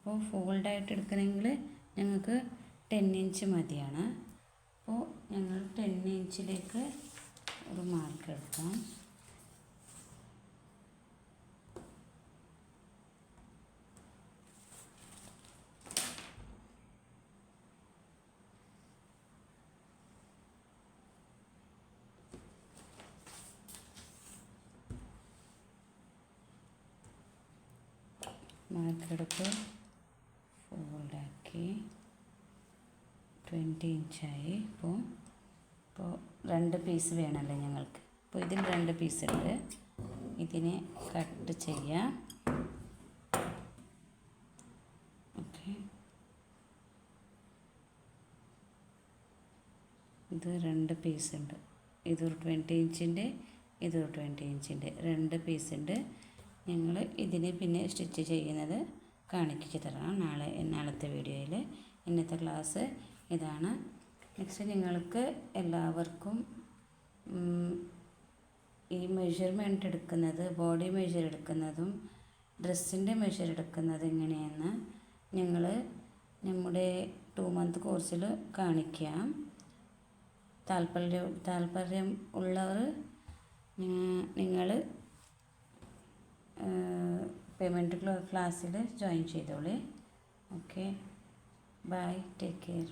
അപ്പോൾ ഫോൾഡായിട്ട് എടുക്കണമെങ്കിൽ ഞങ്ങൾക്ക് 10 ഇഞ്ച് മതിയാണ്. അപ്പോൾ ഞങ്ങൾ 10 ഇഞ്ചിലേക്ക് ഒരു മാർക്ക് എടുക്കാം. മാർക്കെടുത്ത് ഫോൾഡാക്കി 20 ഇഞ്ചായി. ഇപ്പോൾ 2 പീസ് വേണമല്ലോ ഞങ്ങൾക്ക്. അപ്പോൾ ഇതിൽ 2 പീസ് ഉണ്ട്. ഇതിനെ കട്ട് ചെയ്യാം. ഓക്കെ, ഇത് 2 പീസ് ഉണ്ട്. ഇതൊരു 20 ഇഞ്ചിൻ്റെ, ഇതൊരു 20 ഇഞ്ചിൻ്റെ 2 പീസ് ഉണ്ട്. ഞങ്ങൾ ഇതിനെ പിന്നെ സ്റ്റിച്ച് ചെയ്യുന്നത് കാണിച്ചു തരാം നാളത്തെ വീഡിയോയിൽ. ഇന്നത്തെ ക്ലാസ് ഇതാണ്. നെക്സ്റ്റ് നിങ്ങൾക്ക് എല്ലാവർക്കും ഈ മെഷർമെൻറ്റ് എടുക്കുന്നത്, ബോഡി മെഷർ എടുക്കുന്നതും ഡ്രസ്സിൻ്റെ മെഷർ എടുക്കുന്നത് എങ്ങനെയെന്ന് ഞങ്ങൾ നമ്മുടെ 2 മന്ത് കോഴ്സിൽ കാണിക്കാം. താല്പര്യം ഉള്ളവർ നിങ്ങൾ പേയ്മെൻറ്റ് ക്ലാസ്സിൽ ജോയിൻ ചെയ്തോളൂ. Okay, bye, take care.